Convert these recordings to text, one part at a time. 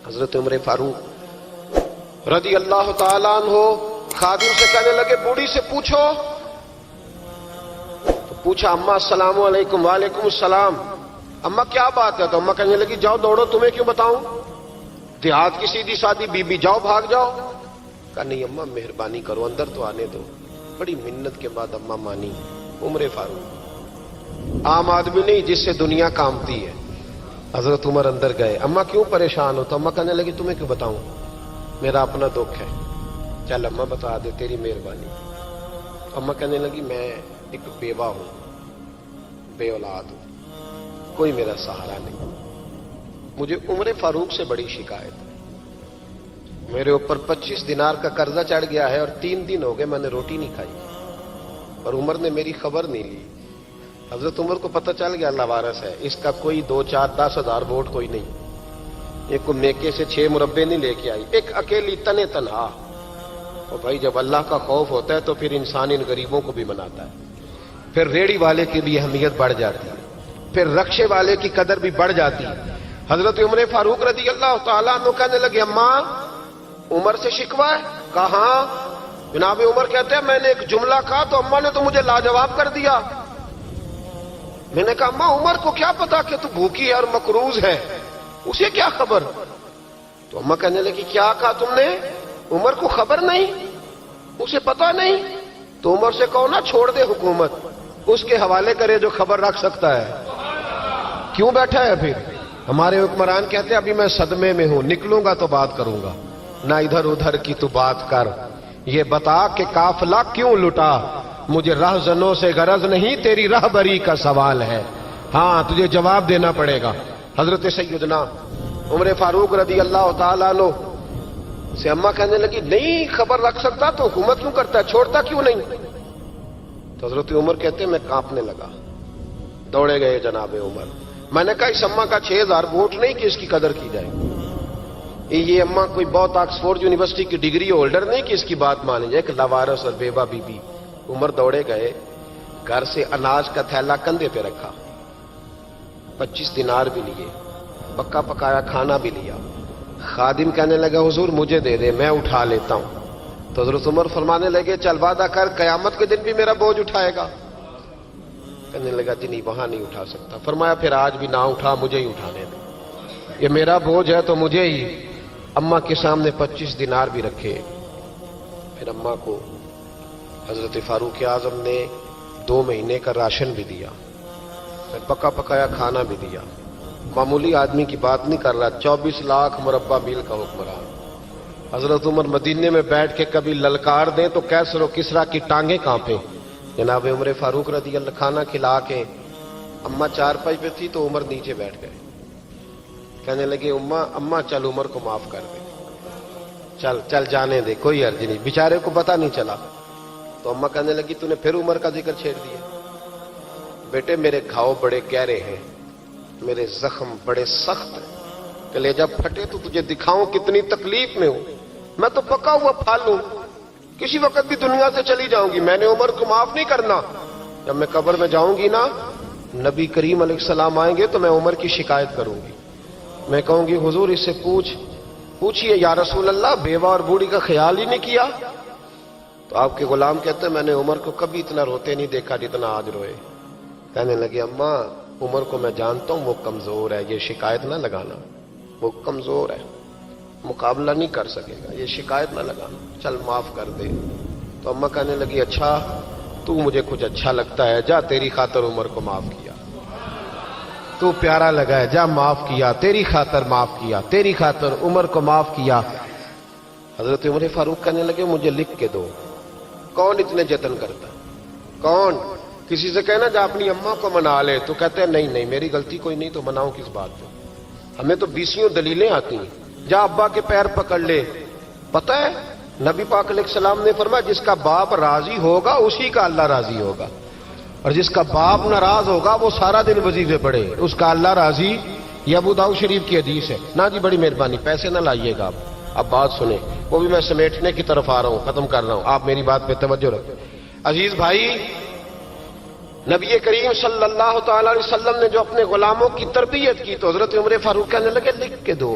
حضرت عمر فاروق رضی اللہ تعالیٰ عنہ خادم سے کہنے لگے بوڑھی سے پوچھو. تو پوچھا اما السلام علیکم. وعلیکم السلام. اما کیا بات ہے؟ تو اما کہنے لگی جاؤ دوڑو، تمہیں کیوں بتاؤں، دیہات کی سیدھی سادی بی بی، جاؤ بھاگ جاؤ. کہا نہیں اما مہربانی کرو اندر تو آنے دو. بڑی منت کے بعد اما مانی. عمر فاروق عام آدمی نہیں جس سے دنیا کامتی ہے. حضرت عمر اندر گئے. اما کیوں پریشان ہو؟ تو اما کہنے لگی تمہیں کیوں بتاؤں، میرا اپنا دکھ ہے. چل اما بتا دے، تیری مہربانی. اما کہنے لگی میں ایک بیوہ ہوں، بے اولاد ہوں، کوئی میرا سہارا نہیں. مجھے عمر فاروق سے بڑی شکایت ہے. میرے اوپر 25 دینار کا قرضہ چڑھ گیا ہے اور 3 دن ہو گئے میں نے روٹی نہیں کھائی، اور عمر نے میری خبر نہیں لی. حضرت عمر کو پتہ چل گیا اللہ وارث ہے، اس کا کوئی 2 4 10 ہزار ووٹ کوئی نہیں. ایک کو میکے سے 6 مربے نہیں لے کے آئی، ایک اکیلی تنے تنہا. اور بھائی جب اللہ کا خوف ہوتا ہے تو پھر انسان ان غریبوں کو بھی مناتا ہے. پھر ریڑھی والے کی بھی اہمیت بڑھ جاتی ہے، پھر رکشے والے کی قدر بھی بڑھ جاتی ہے. حضرت عمر فاروق رضی اللہ تعالیٰ عنہ کہنے لگے اماں عمر سے شکوہ ہے؟ کہاں؟ جناب عمر کہتے ہیں میں نے ایک جملہ کہا تو اماں نے تو مجھے لاجواب کر دیا. میں نے کہا اماں عمر کو کیا پتا کہ تو بھوکی ہے اور مقروض ہے، اسے کیا خبر؟ تو اماں کہنے لگی کیا کہا تم نے؟ عمر کو خبر نہیں، اسے پتا نہیں؟ تو عمر سے کہو نا چھوڑ دے حکومت، اس کے حوالے کرے جو خبر رکھ سکتا ہے. کیوں بیٹھا ہے پھر؟ ہمارے حکمران کہتے ہیں ابھی میں صدمے میں ہوں، نکلوں گا تو بات کروں گا. نہ ادھر ادھر کی تو بات کر، یہ بتا کہ قافلہ کیوں لٹا. مجھے رہزنوں سے غرض نہیں، تیری رہبری کا سوال ہے. ہاں تجھے جواب دینا پڑے گا. حضرت سیدنا عمر فاروق رضی اللہ تعالیٰ عنہ سے اماں کہنے لگی نہیں خبر رکھ سکتا تو حکومت کیوں کرتا ہے، چھوڑتا کیوں نہیں؟ تو حضرت عمر کہتے ہیں میں کانپنے لگا. دوڑے گئے جناب عمر. میں نے کہا اس اماں کا 6000 ووٹ نہیں کہ اس کی قدر کی جائے. یہ اماں کوئی بہت آکسفورڈ یونیورسٹی کی ڈگری ہولڈر نہیں کہ اس کی بات مانی جائے. کہ لاوارث اور بیوہ بی بی. عمر دوڑے گئے، گھر سے اناج کا تھیلا کندھے پہ رکھا، 25 دینار بھی لیے، پکا پکایا کھانا بھی لیا. خادم کہنے لگا حضور مجھے دے دے میں اٹھا لیتا ہوں. تو حضرت عمر فرمانے لگے چل وعدہ کر قیامت کے دن بھی میرا بوجھ اٹھائے گا. کہنے لگا جی نہیں وہاں نہیں اٹھا سکتا. فرمایا پھر آج بھی نہ اٹھا، مجھے ہی اٹھانے دے، یہ میرا بوجھ ہے تو مجھے ہی. اماں کے سامنے 25 دینار بھی رکھے. پھر اماں کو حضرت فاروق اعظم نے 2 مہینے کا راشن بھی دیا، پھر پکا پکایا کھانا بھی دیا. معمولی آدمی کی بات نہیں کر رہا، 24 لاکھ مربع میل کا حکمران. حضرت عمر مدینے میں بیٹھ کے کبھی للکار دیں تو کیسر و کسریٰ کی ٹانگیں کانپیں. جناب عمر فاروق رضی اللہ کھانا کھلا کے اماں چارپائی پہ تھی تو عمر نیچے بیٹھ گئے. کہنے لگے اماں چل عمر کو معاف کر دے، چل چل جانے دے، کوئی عرض نہیں، بیچارے کو پتہ نہیں چلا. تو اماں کہنے لگی تو نے پھر عمر کا ذکر چھیڑ دیا. بیٹے میرے گھاؤ بڑے گہرے ہیں، میرے زخم بڑے سخت ہیں، کلیجہ پھٹے تو تجھے دکھاؤں کتنی تکلیف میں ہوں. میں تو پکا ہوا پھل ہوں، کسی وقت بھی دنیا سے چلی جاؤں گی. میں نے عمر کو معاف نہیں کرنا. جب میں قبر میں جاؤں گی نا، نبی کریم علیہ السلام آئیں گے تو میں عمر کی شکایت کروں گی. میں کہوں گی حضور اس سے پوچھئے یا رسول اللہ بیوہ اور بوڑھی کا خیال ہی نہیں کیا. تو آپ کے غلام کہتے ہیں میں نے عمر کو کبھی اتنا روتے نہیں دیکھا جتنا آج روئے. کہنے لگے اماں عمر کو میں جانتا ہوں وہ کمزور ہے، یہ شکایت نہ لگانا، وہ کمزور ہے، مقابلہ نہیں کر سکے گا، یہ شکایت نہ لگانا، چل معاف کر دے. تو اماں کہنے لگی اچھا تو مجھے کچھ اچھا لگتا ہے، جا تیری خاطر عمر کو معاف کیا، تو پیارا لگا ہے، جا معاف کیا، تیری خاطر معاف کیا، تیری خاطر عمر کو معاف کیا. حضرت عمر فاروق کہنے لگے مجھے لکھ کے دو. کون اتنے جتن کرتا ہے؟ کون؟ کسی سے کہنا جا اپنی اماں کو منا لے تو کہتے ہیں نہیں میری غلطی کوئی نہیں تو مناؤں کس بات پہ؟ ہمیں تو 20 دلیلیں آتی ہیں. جا ابا کے پیر پکڑ لے. پتہ ہے نبی پاک علیہ السلام نے فرمایا جس کا باپ راضی ہوگا اسی کا اللہ راضی ہوگا، اور جس کا باپ ناراض ہوگا وہ سارا دن وظیفے پڑھے اس کا اللہ راضی. یہ ابو داؤد شریف کی حدیث ہے. نہ جی بڑی مہربانی پیسے نہ لائیے گا. اب بات سنیں، وہ بھی میں سمیٹنے کی طرف آ رہا ہوں، ختم کر رہا ہوں، آپ میری بات پہ توجہ رکھیں. عزیز بھائی، نبی کریم صلی اللہ تعالی علیہ وسلم نے جو اپنے غلاموں کی تربیت کی تو حضرت عمر فاروق کہنے لگے لکھ کے دو.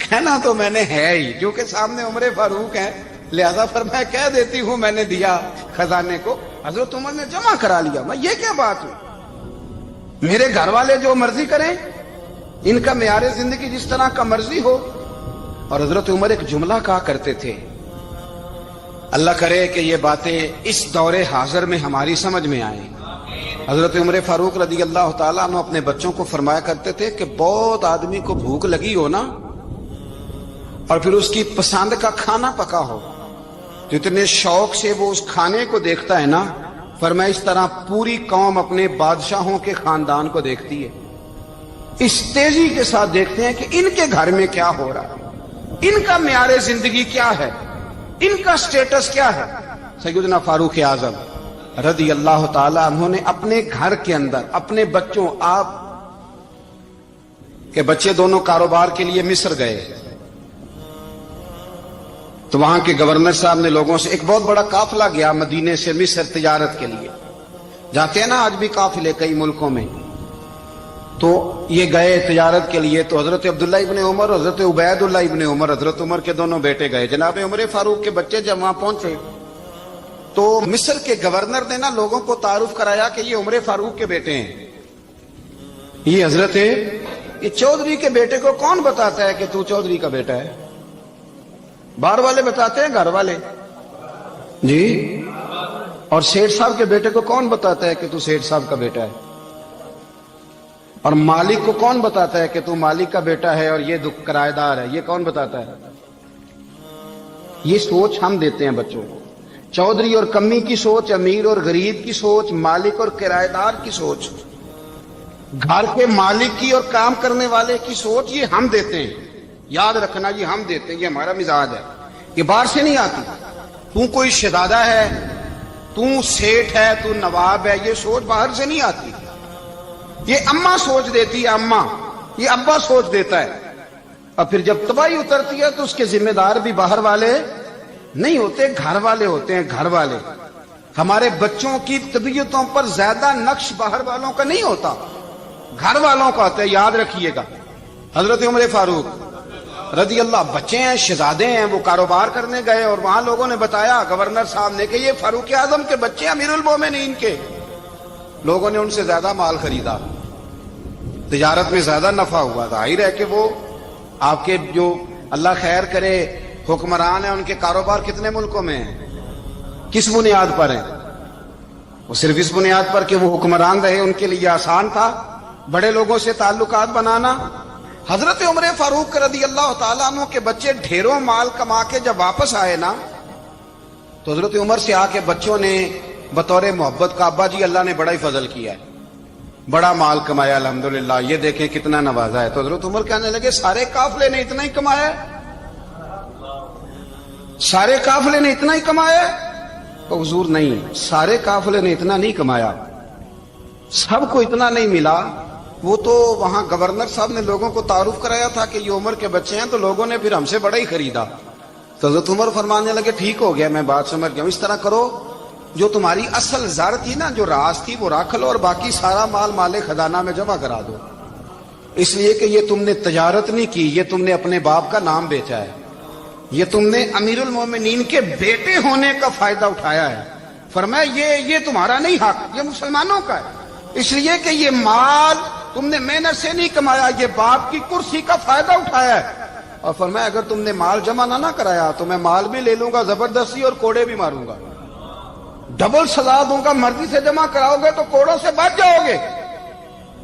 کہنا تو میں نے ہے ہی, کیونکہ سامنے عمر فاروق ہے, لہذا پر میں کہہ دیتی ہوں میں نے دیا خزانے کو. حضرت عمر نے جمع کرا لیا. میں یہ کیا بات ہوئی, میرے گھر والے جو مرضی کریں, ان کا معیار زندگی جس طرح کا مرضی ہو. اور حضرت عمر ایک جملہ کہا کرتے تھے, اللہ کرے کہ یہ باتیں اس دور حاضر میں ہماری سمجھ میں آئیں. حضرت عمر فاروق رضی اللہ تعالیٰ عنہ اپنے بچوں کو فرمایا کرتے تھے کہ بہت آدمی کو بھوک لگی ہو نا, اور پھر اس کی پسند کا کھانا پکا ہو, تو اتنے شوق سے وہ اس کھانے کو دیکھتا ہے نا, فرمایا اس طرح پوری قوم اپنے بادشاہوں کے خاندان کو دیکھتی ہے, اس تیزی کے ساتھ دیکھتے ہیں کہ ان کے گھر میں کیا ہو رہا ہے, ان کا معیار زندگی کیا ہے, ان کا سٹیٹس کیا ہے. سیدنا فاروق اعظم رضی اللہ تعالی عنہ نے اپنے گھر کے اندر اپنے بچوں, آپ کے بچے دونوں کاروبار کے لیے مصر گئے, تو وہاں کے گورنر صاحب نے لوگوں سے, ایک بہت بڑا قافلہ گیا مدینے سے مصر تجارت کے لیے, جاتے ہیں نا آج بھی قافلے کئی ملکوں میں, تو یہ گئے تجارت کے لیے. تو حضرت عبداللہ ابن عمر اور حضرت عبید اللہ ابن عمر, حضرت عمر کے دونوں بیٹے گئے. جناب عمر فاروق کے بچے جب وہاں پہنچے تو مصر کے گورنر نے نا لوگوں کو تعارف کرایا کہ یہ عمر فاروق کے بیٹے ہیں. یہ حضرت, یہ چودھری کے بیٹے کو کون بتاتا ہے کہ تو چودھری کا بیٹا ہے؟ باہر والے بتاتے ہیں, گھر والے جی. اور سیٹھ صاحب کے بیٹے کو کون بتاتا ہے کہ تو سیٹھ صاحب کا بیٹا ہے؟ اور مالک کو کون بتاتا ہے کہ تو مالک کا بیٹا ہے اور یہ کرایہ دار ہے؟ یہ کون بتاتا ہے؟ یہ سوچ ہم دیتے ہیں بچوں کو. چودھری اور کمی کی سوچ, امیر اور غریب کی سوچ, مالک اور کرایہ دار کی سوچ, گھر کے مالک کی اور کام کرنے والے کی سوچ, یہ ہم دیتے ہیں. یاد رکھنا, یہ ہم دیتے ہیں, یہ ہمارا مزاج ہے, یہ باہر سے نہیں آتی. تو کوئی شہزادہ ہے, تو سیٹھ ہے, تو نواب ہے, یہ سوچ باہر سے نہیں آتی. یہ اماں سوچ دیتی ہے, اماں, یہ ابا سوچ دیتا ہے. اور پھر جب تباہی اترتی ہے تو اس کے ذمہ دار بھی باہر والے نہیں ہوتے, گھر والے ہوتے ہیں. گھر والے, ہمارے بچوں کی طبیعتوں پر زیادہ نقش باہر والوں کا نہیں ہوتا, گھر والوں کا ہوتا ہے. یاد رکھیے گا. حضرت عمر فاروق رضی اللہ, بچے ہیں, شہزادے ہیں, وہ کاروبار کرنے گئے اور وہاں لوگوں نے بتایا گورنر صاحب نے کہ یہ فاروق اعظم کے بچے, امیر المومنین کے. لوگوں نے ان سے زیادہ مال خریدا, تجارت میں زیادہ نفع ہوا. ظاہر ہے کہ وہ آپ کے جو اللہ خیر کرے حکمران ہیں, ان کے کاروبار کتنے ملکوں میں ہیں, کس بنیاد پر ہیں؟ وہ صرف اس بنیاد پر کہ وہ حکمران رہے, ان کے لیے آسان تھا بڑے لوگوں سے تعلقات بنانا. حضرت عمر فاروق رضی اللہ تعالیٰ عنہ کے بچے ڈھیروں مال کما کے جب واپس آئے نا, تو حضرت عمر سے آ کے بچوں نے بطور محبت کا, ابا جی اللہ نے بڑا ہی فضل کیا ہے, بڑا مال کمایا الحمدللہ, یہ دیکھیں کتنا نوازا ہے. تو حضرت عمر کہنے لگے سارے قافلے نے اتنا ہی کمایا ہے, سارے قافلے نے اتنا ہی کمایا ہے؟ تو حضور نہیں, سارے قافلے نے اتنا نہیں کمایا, سب کو اتنا نہیں ملا. وہ تو وہاں گورنر صاحب نے لوگوں کو تعارف کرایا تھا کہ یہ عمر کے بچے ہیں, تو لوگوں نے پھر ہم سے بڑا ہی خریدا. تو حضرت عمر فرمانے لگے ٹھیک ہو گیا, میں بات سمجھ گیا ہوں, اس طرح کرو جو تمہاری اصل زر تھی نا, جو راز تھی, وہ رکھ لو اور باقی سارا مال مال خزانہ میں جمع کرا دو. اس لیے کہ یہ تم نے تجارت نہیں کی, یہ تم نے اپنے باپ کا نام بیچا ہے, یہ تم نے امیر المومنین کے بیٹے ہونے کا فائدہ اٹھایا ہے. فرمایا یہ تمہارا نہیں حق, یہ مسلمانوں کا ہے. اس لیے کہ یہ مال تم نے محنت سے نہیں کمایا, یہ باپ کی کرسی کا فائدہ اٹھایا ہے. اور فرمایا اگر تم نے مال جمع نہ کرایا تو میں مال بھی لے لوں گا زبردستی اور کوڑے بھی ماروں گا, ڈبل سزا دوں گا. مرضی سے جمع کراؤ گے تو کوڑوں سے بچ جاؤ گے.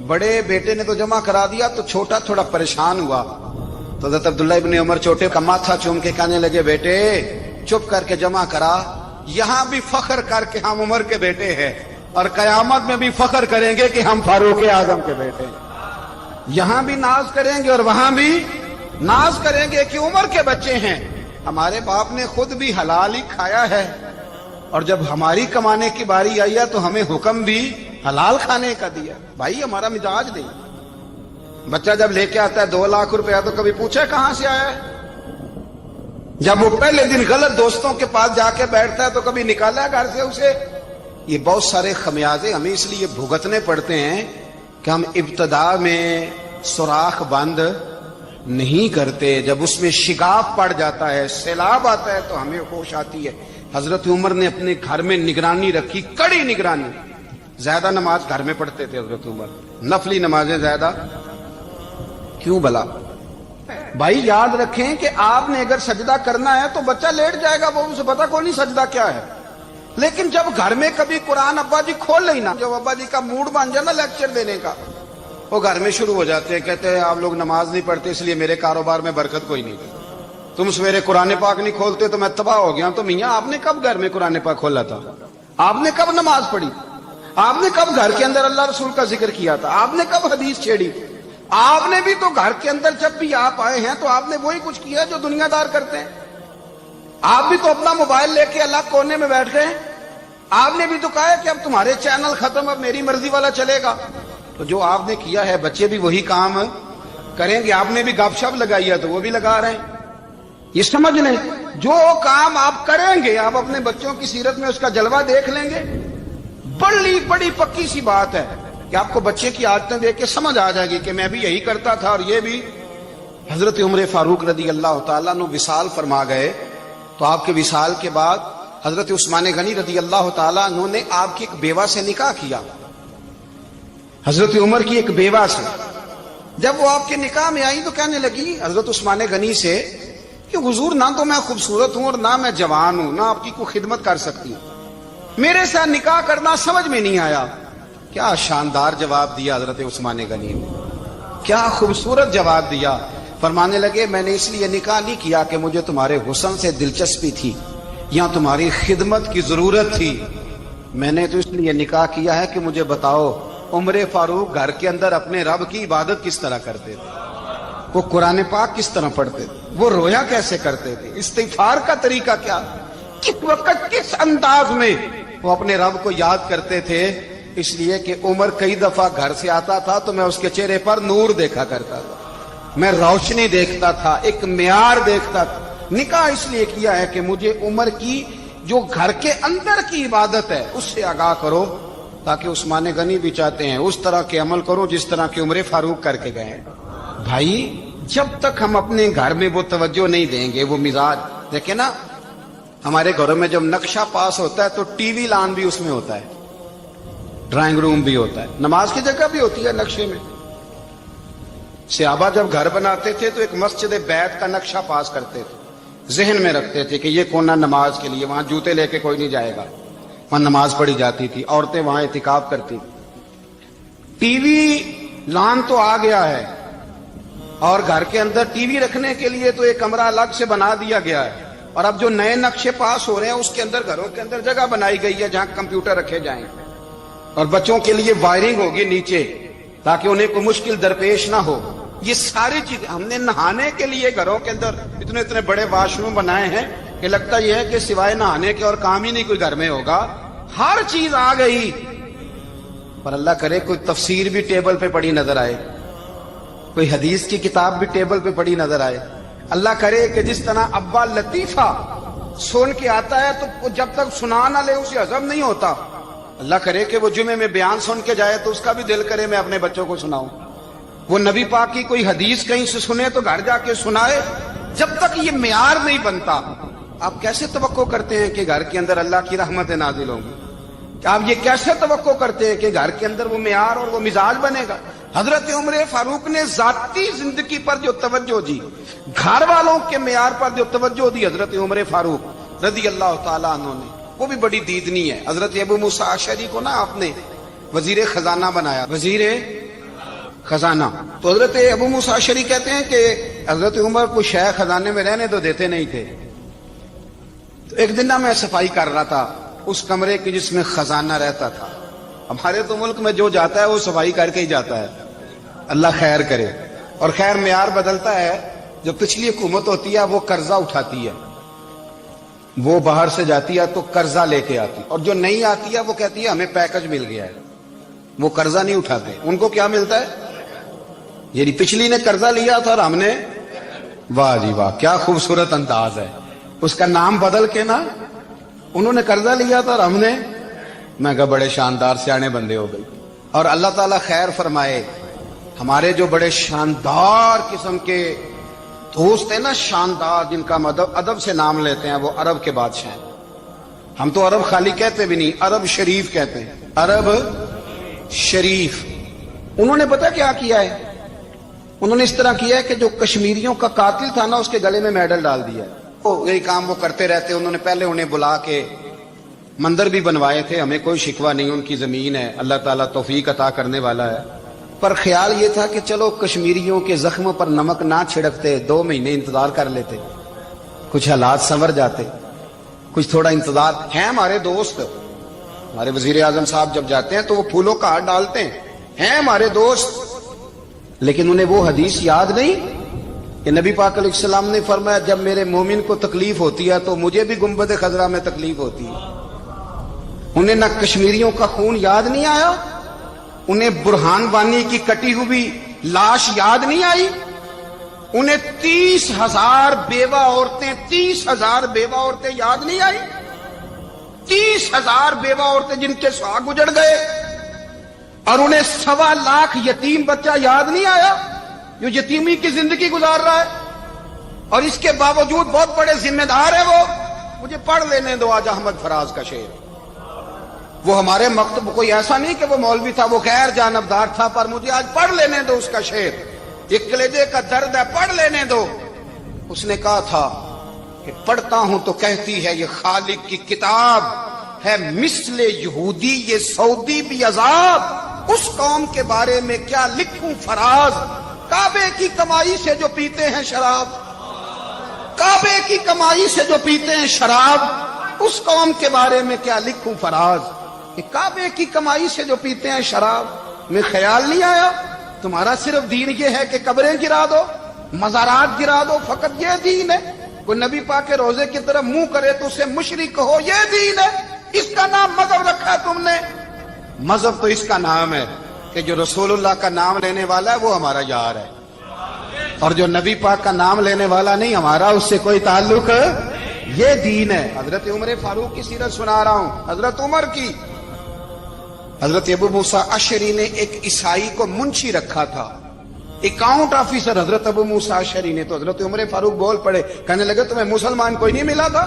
بڑے بیٹے نے تو جمع کرا دیا, تو چھوٹا تھوڑا پریشان ہوا. تو حضرت عبداللہ ابن عمر چھوٹے کا ماتھا چوم کے کہنے لگے بیٹے چپ کر کے جمع کرا, یہاں بھی فخر کر کے ہم عمر کے بیٹے ہیں, اور قیامت میں بھی فخر کریں گے کہ ہم فاروق اعظم کے بیٹے ہیں. یہاں بھی ناز کریں گے اور وہاں بھی ناز کریں گے کہ عمر کے بچے ہیں. ہمارے باپ نے خود بھی حلال ہی کھایا ہے, اور جب ہماری کمانے کی باری آئی ہے تو ہمیں حکم بھی حلال کھانے کا دیا. بھائی ہمارا مزاج نہیں. بچہ جب لے کے آتا ہے 2 لاکھ روپیہ تو کبھی پوچھے کہاں سے آیا ہے؟ جب وہ پہلے دن غلط دوستوں کے پاس جا کے بیٹھتا ہے تو کبھی نکالا ہے گھر سے اسے؟ یہ بہت سارے خمیازے ہمیں اس لیے بھگتنے پڑتے ہیں کہ ہم ابتدا میں سوراخ بند نہیں کرتے، جب اس میں شگاف پڑ جاتا ہے، سیلاب آتا ہے تو ہمیں ہوش آتی ہے۔ حضرت عمر نے اپنے گھر میں نگرانی رکھی، کڑی نگرانی۔ زیادہ نماز گھر میں پڑھتے تھے حضرت عمر، نفلی نمازیں زیادہ کیوں بلا؟ بھائی یاد رکھیں کہ آپ نے اگر سجدہ کرنا ہے تو بچہ لیٹ جائے گا، وہ اسے پتا کوئی نہیں سجدہ کیا ہے۔ لیکن جب گھر میں کبھی قرآن ابا جی کھول لینا، جب ابا جی کا موڈ بن جائے نا لیکچر دینے کا، وہ گھر میں شروع ہو جاتے ہیں، کہتے ہیں آپ لوگ نماز نہیں پڑھتے اس لیے میرے کاروبار میں برکت کوئی نہیں، تم سویرے قرآن پاک نہیں کھولتے تو میں تباہ ہو گیا۔ تو میاں آپ نے کب گھر میں قرآن پاک کھولا تھا؟ آپ نے کب نماز پڑھی؟ آپ نے کب گھر کے اندر اللہ رسول کا ذکر کیا تھا؟ آپ نے کب حدیث چھیڑی؟ آپ نے بھی تو گھر کے اندر جب بھی آپ آئے ہیں تو آپ نے وہی کچھ کیا جو دنیا دار کرتے ہیں۔ آپ بھی تو اپنا موبائل لے کے الگ کونے میں بیٹھ گئے۔ آپ نے بھی تو کہا ہے کہ اب تمہارے چینل ختم، اب میری مرضی والا چلے گا۔ تو جو آپ نے کیا ہے بچے بھی وہی کام کریں گے۔ آپ نے بھی گپ شپ لگائی ہے تو وہ بھی لگا رہے ہیں۔ یہ سمجھ لیں، جو کام آپ کریں گے آپ اپنے بچوں کی سیرت میں اس کا جلوہ دیکھ لیں گے۔ بڑی پکی سی بات ہے کہ آپ کو بچے کی عادتیں دیکھ کے سمجھ آ جائے گی کہ میں بھی یہی کرتا تھا اور یہ بھی۔ حضرت عمر فاروق رضی اللہ تعالیٰ عنہ وصال فرما گئے تو آپ کے وصال کے بعد حضرت عثمان غنی رضی اللہ تعالیٰ عنہ نے آپ کی ایک بیوہ سے نکاح کیا، حضرت عمر کی ایک بیوہ سے۔ جب وہ آپ کے نکاح میں آئی تو کہنے لگی حضرت عثمان غنی سے کہ حضور نہ تو میں خوبصورت ہوں اور نہ میں جوان ہوں، نہ آپ کی کوئی خدمت کر سکتی ہوں، میرے ساتھ نکاح کرنا سمجھ میں نہیں آیا۔ کیا شاندار جواب دیا حضرت عثمان غنی نے، کیا خوبصورت جواب دیا۔ فرمانے لگے میں نے اس لیے نکاح نہیں کیا کہ مجھے تمہارے حسن سے دلچسپی تھی یا تمہاری خدمت کی ضرورت تھی، میں نے تو اس لیے نکاح کیا ہے کہ مجھے بتاؤ عمر فاروق گھر کے اندر اپنے رب کی عبادت کس طرح کرتے تھے، وہ قرآن پاک کس طرح پڑھتے تھے، وہ رویا کیسے کرتے تھے، استغفار کا طریقہ کیا، کس وقت کس انداز میں وہ اپنے رب کو یاد کرتے تھے۔ اس لیے کہ عمر کئی دفعہ گھر سے آتا تھا تو میں اس کے چہرے پر نور دیکھا کرتا تھا، میں روشنی دیکھتا تھا، ایک معیار دیکھتا تھا۔ نکاح اس لیے کیا ہے کہ مجھے عمر کی جو گھر کے اندر کی عبادت ہے اس سے آگاہ کرو، تاکہ عثمان غنی بھی چاہتے ہیں اس طرح کے عمل کرو جس طرح کہ عمر فاروق کر کے گئے۔ بھائی جب تک ہم اپنے گھر میں وہ توجہ نہیں دیں گے، وہ مزاج دیکھیں نا، ہمارے گھروں میں جب نقشہ پاس ہوتا ہے تو ٹی وی لان بھی اس میں ہوتا ہے، ڈرائنگ روم بھی ہوتا ہے، نماز کی جگہ بھی ہوتی ہے نقشے میں۔ صحابہ جب گھر بناتے تھے تو ایک مسجد بیت کا نقشہ پاس کرتے تھے، ذہن میں رکھتے تھے کہ یہ کونا نماز کے لیے، وہاں جوتے لے کے کوئی نہیں جائے گا، وہاں نماز پڑھی جاتی تھی، عورتیں وہاں اعتکاف کرتی تھی۔ ٹی وی لان تو آ گیا ہے اور گھر کے اندر ٹی وی رکھنے کے لیے تو ایک کمرہ الگ سے بنا دیا گیا ہے، اور اب جو نئے نقشے پاس ہو رہے ہیں اس کے اندر گھروں کے اندر جگہ بنائی گئی ہے جہاں کمپیوٹر رکھے جائیں، اور بچوں کے لیے وائرنگ ہوگی نیچے تاکہ انہیں کوئی مشکل درپیش نہ ہو۔ یہ ساری چیز ہم نے نہانے کے لیے گھروں کے اندر اتنے بڑے واش روم بنائے ہیں کہ لگتا یہ ہے کہ سوائے نہانے کے اور کام ہی نہیں کوئی گھر میں ہوگا، ہر چیز آ گئی۔ پر اللہ کرے کوئی تفسیر بھی ٹیبل پہ پڑی نظر آئے، کوئی حدیث کی کتاب بھی ٹیبل پہ پڑی نظر آئے۔ اللہ کرے کہ جس طرح ابا لطیفہ سن کے آتا ہے تو جب تک سنا نہ لے اسے ہضم نہیں ہوتا، اللہ کرے کہ وہ جمعے میں بیان سن کے جائے تو اس کا بھی دل کرے میں اپنے بچوں کو سناؤں۔ وہ نبی پاک کی کوئی حدیث کہیں سے سنے تو گھر جا کے سنائے۔ جب تک یہ معیار نہیں بنتا آپ کیسے توقع کرتے ہیں کہ گھر کے اندر اللہ کی رحمتیں نازل ہوں گی؟ آپ یہ کیسے توقع کرتے ہیں کہ گھر کے اندر وہ معیار اور وہ مزاج بنے گا؟ حضرت عمر فاروق نے ذاتی زندگی پر جو توجہ دی، گھر والوں کے معیار پر جو توجہ دی حضرت عمر فاروق رضی اللہ تعالیٰ عنہ نے، وہ بھی بڑی دیدنی ہے۔ حضرت ابو موسیٰ اشعری کو نا آپ نے وزیر خزانہ بنایا، وزیر خزانہ۔ تو حضرت ابو موسیٰ اشعری کہتے ہیں کہ حضرت عمر کو شیخ خزانے میں رہنے تو دیتے نہیں تھے۔ تو ایک دن میں صفائی کر رہا تھا اس کمرے کی جس میں خزانہ رہتا تھا۔ ہمارے تو ملک میں جو جاتا ہے وہ صفائی کر کے ہی جاتا ہے، اللہ خیر کرے۔ اور خیر معیار بدلتا ہے، جو پچھلی حکومت ہوتی ہے وہ قرضہ اٹھاتی ہے، وہ باہر سے جاتی ہے تو قرضہ لے کے آتی، اور جو نہیں آتی ہے وہ کہتی ہے ہمیں پیکج مل گیا ہے، وہ قرضہ نہیں اٹھاتے۔ ان کو کیا ملتا ہے؟ یعنی پچھلی نے قرضہ لیا تھا اور ہم نے، واہ جی واہ کیا خوبصورت انداز ہے، اس کا نام بدل کے نا، انہوں نے قرضہ لیا تھا اور ہم نے، میں کہا بڑے شاندار سیانے بندے ہو گئی۔ اور اللہ تعالیٰ خیر فرمائے، ہمارے جو بڑے شاندار قسم کے دوست ہیں نا، شاندار، جن کا ہم ادب سے نام لیتے ہیں، وہ عرب کے بادشاہ ہیں۔ ہم تو عرب خالی کہتے بھی نہیں، عرب شریف کہتے ہیں، عرب شریف۔ انہوں نے پتہ کیا کیا ہے؟ انہوں نے اس طرح کیا ہے کہ جو کشمیریوں کا قاتل تھا نا، اس کے گلے میں میڈل ڈال دیا ہے۔ یہی کام وہ کرتے رہتے۔ انہوں نے پہلے انہیں بلا کے مندر بھی بنوائے تھے، ہمیں کوئی شکوہ نہیں، ان کی زمین ہے، اللہ تعالیٰ توفیق عطا کرنے والا ہے، پر خیال یہ تھا کہ چلو کشمیریوں کے زخموں پر نمک نہ چھڑکتے، 2 مہینے انتظار کر لیتے، کچھ حالات سنور جاتے، کچھ تھوڑا انتظار۔ ہیں ہمارے دوست، ہمارے وزیر اعظم صاحب جب جاتے ہیں تو وہ پھولوں کا ہار ڈالتے ہیں ہمارے دوست، لیکن انہیں وہ حدیث یاد نہیں کہ نبی پاک علیہ السلام نے فرمایا جب میرے مومن کو تکلیف ہوتی ہے تو مجھے بھی گنبد خضرا میں تکلیف ہوتی ہے۔ انہیں نہ کشمیریوں کا خون یاد نہیں آیا، انہیں برہان وانی کی کٹی ہوئی لاش یاد نہیں آئی، انہیں 30,000 بیوہ عورتیں 30,000 بیوہ عورتیں یاد نہیں آئی، 30,000 بیوہ عورتیں جن کے سہاگ اجڑ گئے، اور انہیں 1.25 لاکھ یتیم بچہ یاد نہیں آیا جو یتیمی کی زندگی گزار رہا ہے، اور اس کے باوجود بہت بڑے ذمہ دار ہے وہ۔ مجھے پڑھ لینے دو آج احمد فراز کا شعر، وہ ہمارے مکتب کوئی ایسا نہیں کہ وہ مولوی تھا، وہ غیر جانبدار تھا، پر مجھے آج پڑھ لینے دو اس کا شعر، ایک کلیجے کا درد ہے، پڑھ لینے دو۔ اس نے کہا تھا کہ پڑھتا ہوں تو کہتی ہے یہ خالق کی کتاب ہے، مثل یہودی یہ سعودی بھی عذاب، اس قوم کے بارے میں کیا لکھوں فراز، کعبے کی کمائی سے جو پیتے ہیں شراب، کعبے کی کمائی سے جو پیتے ہیں شراب، اس قوم کے بارے میں کیا لکھوں فراز، کہ کعبے کی کمائی سے جو پیتے ہیں شراب۔ میں خیال نہیں آیا تمہارا صرف دین یہ ہے کہ قبریں گرا دو، مزارات گرا دو، فقط یہ دین ہے؟ کوئی نبی پاک کے روزے کی طرف منہ کرے تو اسے مشرک کہو، یہ دین ہے؟ اس کا نام مذہب رکھا ہے تم نے؟ مذہب تو اس کا نام ہے کہ جو رسول اللہ کا نام لینے والا ہے وہ ہمارا یار ہے، اور جو نبی پاک کا نام لینے والا نہیں، ہمارا اس سے کوئی تعلق، یہ دین ہے۔ حضرت عمر فاروق کی سیرت سنا رہا ہوں، حضرت عمر کی۔ حضرت ابو موسیٰ اشعری نے ایک عیسائی کو منشی رکھا تھا، اکاؤنٹ آفیسر حضرت ابو موسیٰ اشعری نے۔ تو حضرت عمر فاروق بول پڑے، کہنے لگے تمہیں مسلمان کوئی نہیں ملا تھا؟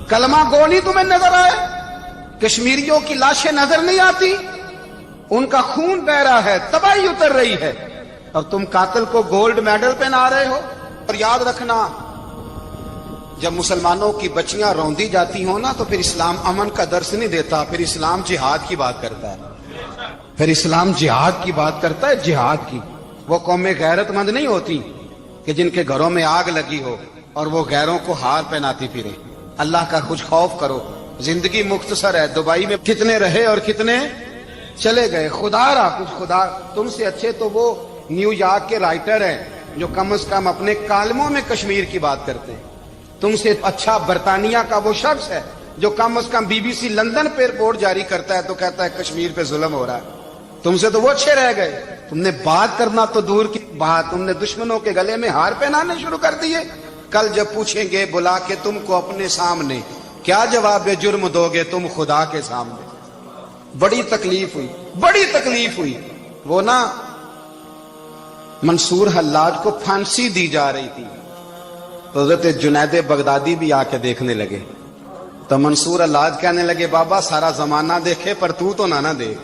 کلمہ گو نہیں تمہیں نظر آئے؟ کشمیریوں کی لاشیں نظر نہیں آتی؟ ان کا خون بہ رہا ہے، تباہی اتر رہی ہے، اور تم قاتل کو گولڈ میڈل پہنا رہے ہو؟ اور یاد رکھنا، جب مسلمانوں کی بچیاں روندی جاتی ہوں نا تو پھر اسلام امن کا درس نہیں دیتا، پھر اسلام جہاد کی بات کرتا ہے، پھر اسلام جہاد کی بات کرتا ہے، جہاد کی۔ وہ قومیں غیرت مند نہیں ہوتی کہ جن کے گھروں میں آگ لگی ہو اور وہ غیروں کو ہار پہناتی پھرے۔ اللہ کا کچھ خوف کرو، زندگی مختصر ہے، دبئی میں کتنے رہے اور کتنے چلے گئے، خدا را کچھ خدا۔ تم سے اچھے تو وہ نیو یارک کے رائٹر ہیں جو کم از کم اپنے کالموں میں کشمیر کی بات کرتے ہیں، تم سے اچھا برطانیہ کا وہ شخص ہے جو کم از کم BBC لندن پہ رپورٹ جاری کرتا ہے تو کہتا ہے کشمیر پہ ظلم ہو رہا ہے۔ تم سے تو وہ اچھے رہ گئے، تم نے بات کرنا تو دور کی بات، تم نے دشمنوں کے گلے میں ہار پہنانے شروع کر دیے۔ کل جب پوچھیں گے بلا کے تم کو اپنے سامنے، کیا جواب جرم دو گے تم خدا کے سامنے؟ بڑی تکلیف ہوئی، بڑی تکلیف ہوئی۔ وہ نا منصور حلاج کو پھانسی دی جا رہی تھی، تو حضرت جنید بغدادی بھی آ کے دیکھنے لگے، تو منصور حلاج کہنے لگے بابا سارا زمانہ دیکھے پر تو نہ دیکھ،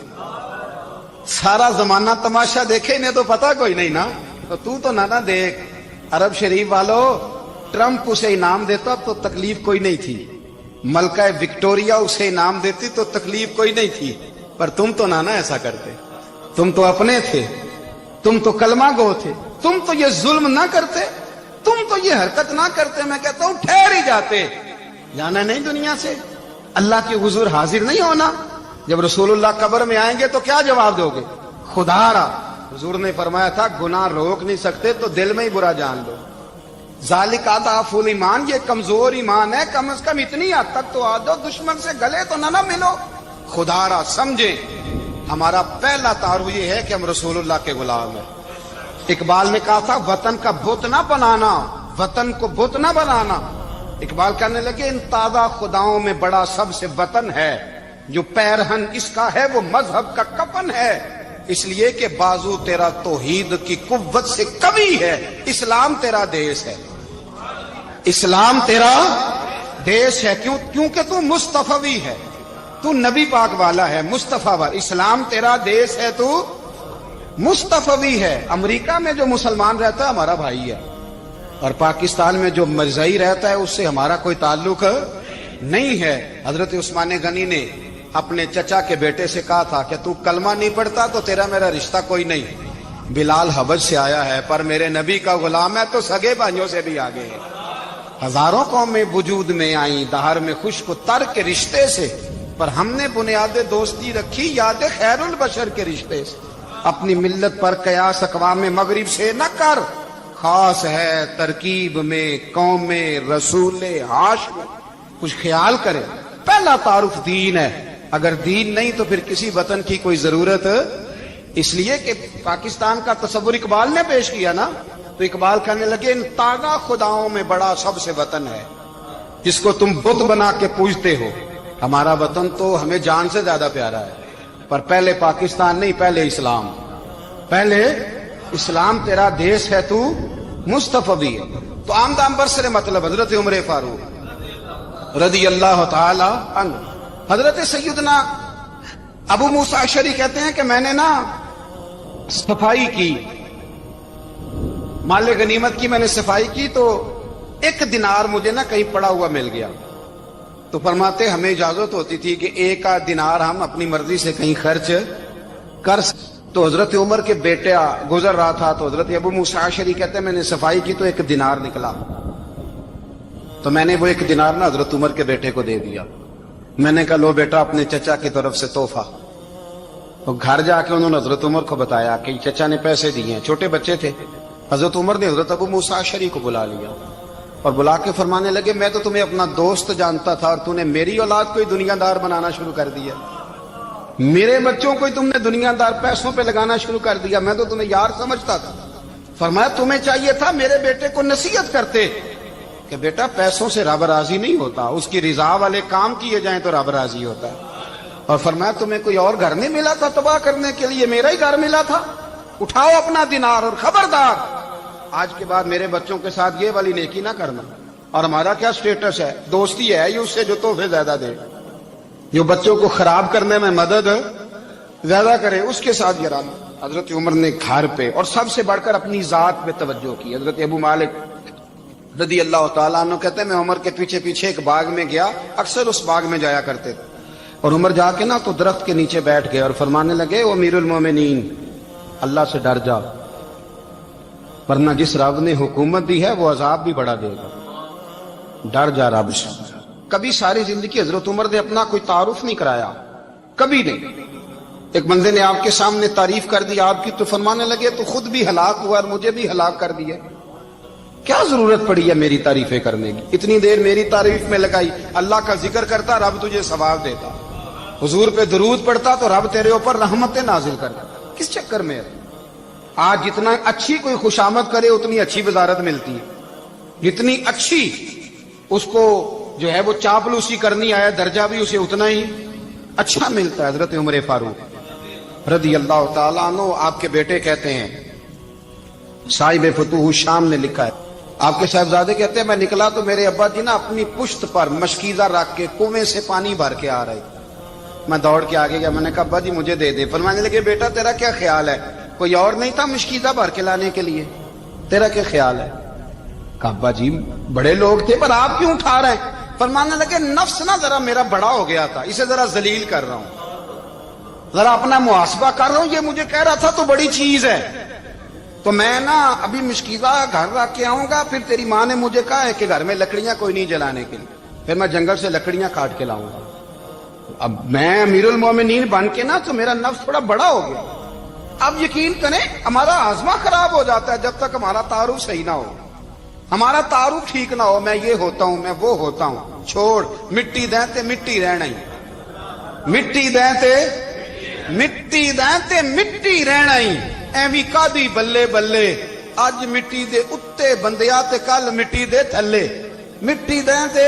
سارا زمانہ تماشا دیکھے انہیں تو پتا کوئی نہیں نا، تو نہ دیکھ۔ عرب شریف والو، ٹرمپ اسے انعام دیتا تو تکلیف کوئی نہیں تھی، ملکہ وکٹوریا اسے انعام دیتی تو تکلیف کوئی نہیں تھی، پر تم تو نہ ایسا کرتے، تم تو اپنے تھے، تم تو کلمہ گو تھے، تم تو یہ ظلم نہ کرتے، تم تو یہ حرکت نہ کرتے۔ میں کہتا ہوں ٹھہر ہی جاتے، جانا نہیں دنیا سے، اللہ کے حضور حاضر نہیں ہونا۔ جب رسول اللہ قبر میں آئیں گے تو کیا جواب دو گے؟ خدا را، حضور نے فرمایا تھا گناہ روک نہیں سکتے تو دل میں ہی برا جان لو، ذالک اضعف الایمان، یہ کمزور ایمان ہے، کم از کم اتنی حد تک تو آ جاؤ، دشمن سے گلے تو نہ ملو۔ خدا را سمجھے، ہمارا پہلا تعارف یہ ہے کہ ہم رسول اللہ کے غلام ہیں۔ اقبال نے کہا تھا وطن کا بت نہ بنانا، وطن کو بت نہ بنانا۔ اقبال کہنے لگے ان تازہ خداؤں میں بڑا سب سے وطن ہے، جو پیرہن اس کا ہے وہ مذہب کا کفن ہے، اس لیے کہ بازو تیرا توحید کی قوت سے قوی ہے۔ اسلام تیرا دیس ہے، اسلام تیرا دیس ہے، کیونکہ تو مصطفی ہے، تو نبی پاک والا ہے، مصطفیٰ والا۔ اسلام تیرا دیس ہے، تو مصطفی ہے۔ امریکہ میں جو مسلمان رہتا ہے ہمارا بھائی ہے، اور پاکستان میں جو مرزائی رہتا ہے اس سے ہمارا کوئی تعلق نہیں ہے۔ حضرت عثمان غنی نے اپنے چچا کے بیٹے سے کہا تھا کہ تو کلمہ نہیں پڑھتا تو تیرا میرا رشتہ کوئی نہیں۔ بلال حبش سے آیا ہے پر میرے نبی کا غلام ہے تو سگے بھائیوں سے بھی آگے ہے۔ ہزاروں قومیں وجود میں آئیں دہر میں خشک و تر کے رشتے سے، پر ہم نے بنیاد دوستی رکھی یاد خیر البشر کے رشتے سے۔ اپنی ملت پر قیاس اقوام مغرب سے نہ کر، خاص ہے ترکیب میں قوم رسول ہاشم۔ کچھ خیال کرے، پہلا تعارف دین ہے، اگر دین نہیں تو پھر کسی وطن کی کوئی ضرورت۔ اس لیے کہ پاکستان کا تصور اقبال نے پیش کیا نا، تو اقبال کہنے لگے ان تازہ خداؤں میں بڑا سب سے وطن ہے جس کو تم بت بنا کے پوجتے ہو۔ ہمارا وطن تو ہمیں جان سے زیادہ پیارا ہے، پر پہلے پاکستان نہیں، پہلے اسلام، پہلے اسلام تیرا دیس ہے، تو مصطفی ہے۔ تو آمدام برسر مطلب حضرت عمر فاروق رضی اللہ تعالی عنہ۔ حضرت سیدنا ابو موسیٰ اشعری کہتے ہیں کہ میں نے نا صفائی کی، مال غنیمت کی میں نے صفائی کی، تو ایک دینار مجھے نا کہیں پڑا ہوا مل گیا، تو فرماتے ہمیں اجازت ہوتی تھی کہ ایک آدھ دینار ہم اپنی مرضی سے کہیں خرچ کر سکتے۔ تو حضرت عمر کے بیٹا گزر رہا تھا، تو حضرت ابو موسیٰ اشعری کہتے ہیں میں نے صفائی کی تو ایک دینار نکلا، تو میں نے وہ ایک دینار نا حضرت عمر کے بیٹے کو دے دیا۔ میں نے کہا لو بیٹا اپنے چچا کی طرف سے تحفہ۔ تو گھر جا کے انہوں نے حضرت عمر کو بتایا کہ چچا نے پیسے دیے ہیں، چھوٹے بچے تھے۔ حضرت عمر نے حضرت ابو موسیٰ اشعری کو بلا لیا اور بلا کے فرمانے لگے میں تو تمہیں اپنا دوست جانتا تھا اور تو نے میری اولاد کو ہی دنیا دار بنانا شروع کر دیا، میرے بچوں کو ہی تم نے دنیا دار پیسوں پہ لگانا شروع کر دیا، میں تو تمہیں یار سمجھتا تھا۔ فرمایا تمہیں چاہیے تھا میرے بیٹے کو نصیحت کرتے کہ بیٹا پیسوں سے رب راضی نہیں ہوتا، اس کی رضا والے کام کیے جائیں تو رب راضی ہوتا ہے۔ اور فرمایا تمہیں کوئی اور گھر نہیں ملا تھا تباہ کرنے کے لیے، میرا ہی گھر ملا تھا، اٹھاؤ اپنا دینار اور خبردار آج کے بعد میرے بچوں کے ساتھ یہ والی نیکی نہ کرنا۔ اور ہمارا کیا سٹیٹس ہے، دوستی ہے یہ اس سے جو تحفے زیادہ دے، جو بچوں کو خراب کرنے میں مدد زیادہ کرے اس کے ساتھ یہ رہنا۔ حضرت عمر نے گھر پہ اور سب سے بڑھ کر اپنی ذات پہ توجہ کی۔ حضرت ابو مالک رضی اللہ تعالیٰ عنہ کہتے ہیں میں عمر کے پیچھے پیچھے ایک باغ میں گیا، اکثر اس باغ میں جایا کرتے تھے، اور عمر جا کے نا تو درخت کے نیچے بیٹھ گئے اور فرمانے لگے او امیر المومنین اللہ سے ڈر جا، ورنہ جس رب نے حکومت دی ہے وہ عذاب بھی بڑا دے گا، ڈر جا رب سے۔ کبھی ساری زندگی حضرت عمر نے اپنا کوئی تعارف نہیں کرایا، کبھی نہیں۔ ایک بندے نے آپ کے سامنے تعریف کر دی آپ کی تو فرمانے لگے تو خود بھی ہلاک ہوا اور مجھے بھی ہلاک کر دیا، کیا ضرورت پڑی ہے میری تعریفیں کرنے کی، اتنی دیر میری تعریف میں لگائی، اللہ کا ذکر کرتا رب تجھے ثواب دیتا، حضور پہ درود پڑھتا تو رب تیرے اوپر رحمتیں نازل کرتا، کس چکر میں ہے؟ آج جتنا اچھی کوئی خوشامد کرے اتنی اچھی وزارت ملتی ہے، جتنی اچھی اس کو جو ہے وہ چاپلوسی کرنی آیا درجہ بھی اسے اتنا ہی اچھا ملتا ہے۔ حضرت عمر فاروق رضی اللہ تعالیٰ عنہ آپ کے بیٹے کہتے ہیں، صاحب فتوح الشام نے لکھا ہے، آپ کے صاحبزادے کہتے ہیں میں نکلا تو میرے ابا جی نا اپنی پشت پر مشکیزہ رکھ کے کنویں سے پانی بھر کے آ رہے، میں دوڑ کے آگے گیا، میں نے کہا ابا جی مجھے دے دے، فرمانے لگے بیٹا تیرا کیا خیال ہے، کوئی اور نہیں تھا مشکیزہ بھر کے لانے کے لیے، تیرا کیا خیال ہے؟ کہا ابا جی بڑے لوگ تھے پر آپ کیوں اٹھا رہے ہیں؟ فرمانے لگے نفس نا ذرا میرا بڑا ہو گیا تھا، اسے ذرا ذلیل کر رہا ہوں، ذرا اپنا محاسبہ کر رہا ہوں، یہ مجھے کہہ رہا تھا تو بڑی چیز ہے، تو میں نا ابھی مشکیزہ گھر رکھ کے آؤں گا، پھر تیری ماں نے مجھے کہا ہے کہ گھر میں لکڑیاں کوئی نہیں جلانے کے لیے، پھر میں جنگل سے لکڑیاں کاٹ کے لاؤں گا، اب میں امیر المومنین بن کے نا تو میرا نفس تھوڑا بڑا ہو گیا۔ اب یقین کریں ہمارا ہاضمہ خراب ہو جاتا ہے جب تک ہمارا تعارف صحیح نہ ہو، ہمارا تعارف ٹھیک نہ ہو، میں یہ ہوتا ہوں میں وہ ہوتا ہوں، چھوڑ مٹی دیں تے مٹی رہنا ہی، مٹی دیں تے مٹی دیں تے مٹی رہنا ہی، ایویں کادی بلے بلے اج مٹی دے اتے بندیا تے کل مٹی دے تھلے، مٹی دیں تے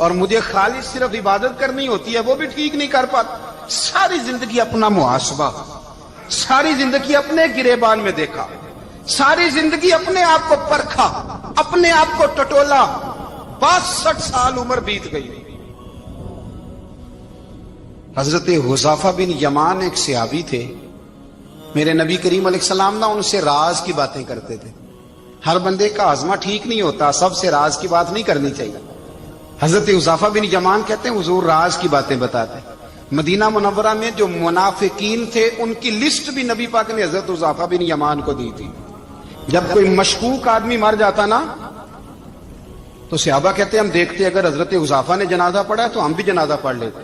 اور مجھے خالص صرف عبادت کرنی ہوتی ہے وہ بھی ٹھیک نہیں کر پاتا. ساری زندگی اپنا محاسبہ، ساری زندگی اپنے گریبان میں دیکھا، ساری زندگی اپنے آپ کو پرکھا، اپنے آپ کو ٹٹولا. 62 سال عمر بیت گئی. حضرت حذیفہ بن یمان ایک صحابی تھے. میرے نبی کریم علیہ السلام نا ان سے راز کی باتیں کرتے تھے. ہر بندے کا ہاضمہ ٹھیک نہیں ہوتا، سب سے راز کی بات نہیں کرنی چاہیے. حضرت حذیفہ بن یمان کہتے ہیں حضور راز کی باتیں بتاتے. مدینہ منورہ میں جو منافقین تھے ان کی لسٹ بھی نبی پاک نے حضرت حذیفہ بن یمان کو دی تھی. جب کوئی مشکوک آدمی مر جاتا نا تو صحابہ کہتے ہیں ہم دیکھتے اگر حضرت حذیفہ نے جنازہ پڑھا تو ہم بھی جنازہ پڑھ لیتے.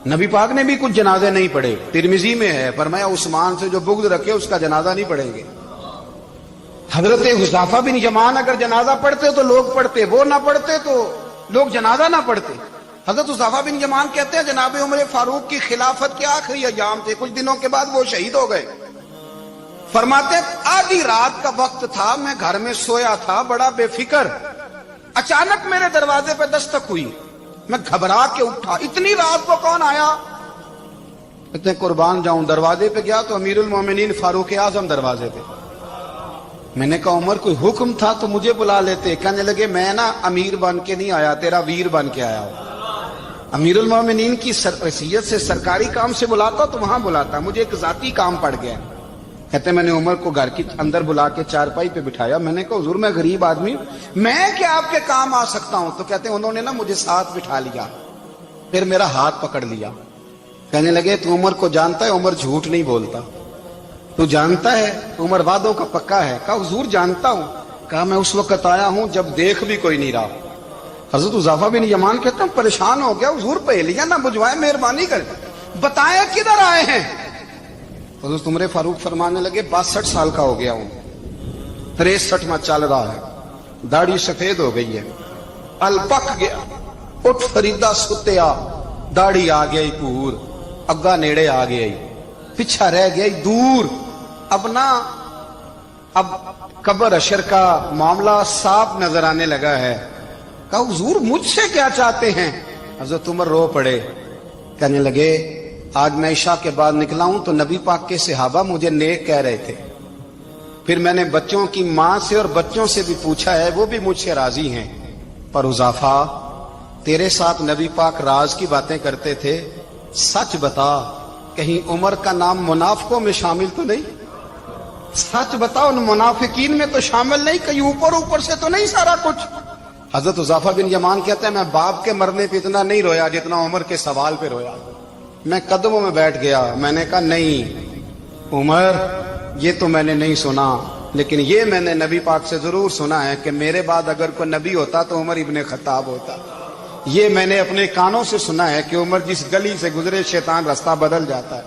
نبی پاک نے بھی کچھ جنازے نہیں پڑھے. ترمذی میں ہے فرمایا عثمان سے جو بغض رکھے اس کا جنازہ نہیں پڑھیں گے. حضرت حذیفہ بن یمان اگر جنازہ پڑھتے تو لوگ پڑھتے، وہ نہ پڑھتے تو لوگ جنازہ نہ پڑھتے. حضرت حذیفہ بن یمان کہتے ہیں جناب عمر فاروق کی خلافت کے آخری ایام تھے، کچھ دنوں کے بعد وہ شہید ہو گئے. فرماتے آدھی رات کا وقت تھا، میں گھر میں سویا تھا بڑا بے فکر، اچانک میرے دروازے پہ دستک ہوئی، میں گھبرا کے اٹھا. اتنی رات کو کون آیا؟ کہتے ہیں قربان جاؤں دروازے پہ گیا تو امیر المومنین فاروق اعظم دروازے پہ. میں نے کہا عمر کوئی حکم تھا تو مجھے بلا لیتے. کہنے لگے میں نا امیر بن کے نہیں آیا، تیرا ویر بن کے آیا ہوں. امیر المومنین کی حیثیت سے سرکاری کام سے بلاتا تو وہاں بلاتا، مجھے ایک ذاتی کام پڑ گیا. کہتے میں نے عمر کو گھر کی اندر بلا کے چارپائی پہ بٹھایا. میں نے کہا حضور میں غریب آدمی ہوں، میں کیا آپ کے کام آ سکتا ہوں؟ تو کہتے ہیں انہوں نے نا مجھے ساتھ بٹھا لیا، پھر میرا ہاتھ پکڑ لیا. کہنے لگے تو عمر کو جانتا ہے؟ عمر جھوٹ نہیں بولتا. تو جانتا ہے؟ عمر وعدوں کا پکا ہے. کہا حضور جانتا ہوں. کہا میں اس وقت آیا ہوں جب دیکھ بھی کوئی نہیں رہا. حضرت حذیفہ بن یمان کہتے ہیں پریشان ہو گیا، حضور پہلیاں نہ بجھوائے، مہربانی کر بتائیں کدھر آئے ہیں. حضرت عمر فاروق فرمانے لگے 62 سال کا ہو گیا ہوں، 63 میں چل رہا ہے، داڑھی سفید ہو گئی ہے، ال پک گیا، اٹھ فریدا ستیا، داڑھی آ گئی پور، اگا نیڑے آ گئی، پیچھا رہ گئی دور. اب قبر اشر کا معاملہ صاف نظر آنے لگا ہے. کہا حضور مجھ سے کیا چاہتے ہیں؟ حضرت عمر رو پڑے. کہنے لگے آج میں عشاء کے بعد نکلا ہوں تو نبی پاک کے صحابہ مجھے نیک کہہ رہے تھے، پھر میں نے بچوں کی ماں سے اور بچوں سے بھی پوچھا ہے، وہ بھی مجھ سے راضی ہیں. پر حذیفہ تیرے ساتھ نبی پاک راز کی باتیں کرتے تھے، سچ بتا کہیں عمر کا نام منافقوں میں شامل تو نہیں؟ سچ بتا ان منافقین میں تو شامل نہیں، کہیں اوپر سے تو نہیں سارا کچھ؟ حضرت حذیفہ بن یمان کہتے ہیں میں باپ کے مرنے پہ اتنا نہیں رویا جتنا عمر کے سوال پہ رویا. میں قدموں میں بیٹھ گیا. میں نے کہا نہیں عمر یہ تو میں نے نہیں سنا، لیکن یہ میں نے نبی پاک سے ضرور سنا ہے کہ میرے بعد اگر کوئی نبی ہوتا تو عمر ابن خطاب ہوتا. یہ میں نے اپنے کانوں سے سنا ہے کہ عمر جس گلی سے گزرے شیطان رستہ بدل جاتا ہے.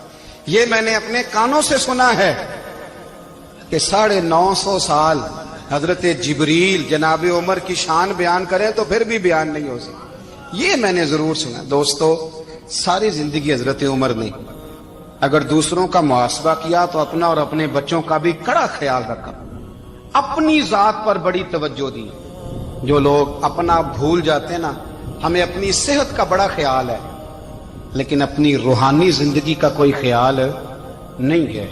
یہ میں نے اپنے کانوں سے سنا ہے کہ 950 سال حضرت جبریل جناب عمر کی شان بیان کریں تو پھر بھی بیان نہیں ہو سکتا. یہ میں نے ضرور سنا. دوستو ساری زندگی حضرت عمر نے اگر دوسروں کا محاسبہ کیا تو اپنا اور اپنے بچوں کا بھی کڑا خیال رکھا، اپنی ذات پر بڑی توجہ دی. جو لوگ اپنا بھول جاتے ہیں نا، ہمیں اپنی صحت کا بڑا خیال ہے لیکن اپنی روحانی زندگی کا کوئی خیال نہیں ہے،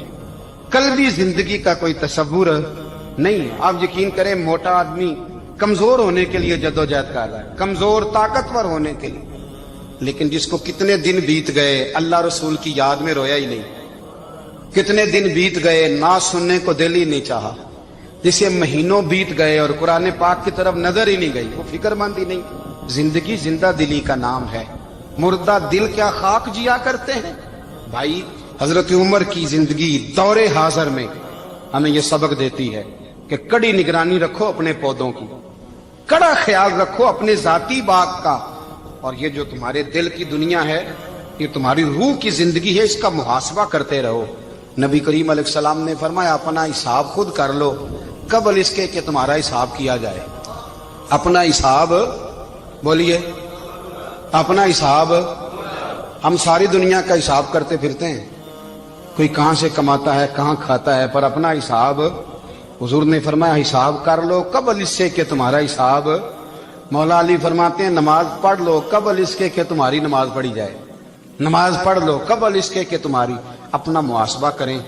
قلبی زندگی کا کوئی تصور نہیں ہے. آپ یقین کریں موٹا آدمی کمزور ہونے کے لیے جدوجہد کر رہا ہے، کمزور طاقتور ہونے کے لیے، لیکن جس کو کتنے دن بیت گئے اللہ رسول کی یاد میں رویا ہی نہیں، کتنے دن بیت گئے نہ سننے کو دل ہی نہیں چاہا، جسے مہینوں بیت گئے اور قرآن پاک کی طرف نظر ہی نہیں گئی، وہ فکر مند ہی نہیں. زندگی زندہ دلی کا نام ہے، مردہ دل کیا خاک جیا کرتے ہیں. بھائی حضرت عمر کی زندگی دور حاضر میں ہمیں یہ سبق دیتی ہے کہ کڑی نگرانی رکھو اپنے پودوں کی، کڑا خیال رکھو اپنے ذاتی باغ کا، اور یہ جو تمہارے دل کی دنیا ہے، یہ تمہاری روح کی زندگی ہے، اس کا محاسبہ کرتے رہو. نبی کریم علیہ السلام نے فرمایا اپنا حساب خود کر لو قبل اس کے کہ تمہارا حساب کیا جائے. اپنا حساب بولیے، اپنا حساب. ہم ساری دنیا کا حساب کرتے پھرتے ہیں، کوئی کہاں سے کماتا ہے کہاں کھاتا ہے، پر اپنا حساب حضور نے فرمایا حساب کر لو قبل اس سے کہ تمہارا حساب مولا علی فرماتے ہیں نماز پڑھ لو قبل اس کے کہ تمہاری نماز پڑھی جائے، نماز پڑھ لو قبل اس کے کہ تمہاری، اپنا محاسبہ کریں،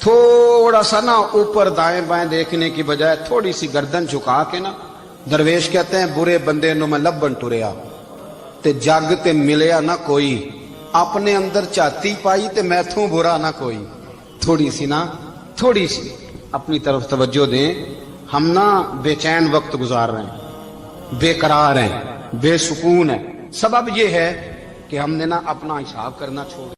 تھوڑا سا نا اوپر دائیں بائیں دیکھنے کی بجائے تھوڑی سی گردن جھکا کے نا، درویش کہتے ہیں برے بندے نو میں لبن ٹریا تے جگ تے ملیا نہ کوئی، اپنے اندر چاتی پائی تے میں تھوں برا نہ کوئی، تھوڑی سی نا تھوڑی سی اپنی طرف توجہ دیں۔ ہم نا بے چین وقت گزار رہے ہیں، بے قرار ہیں، بے سکون ہیں، سبب یہ ہے کہ ہم نے نا اپنا حساب کرنا چھوڑ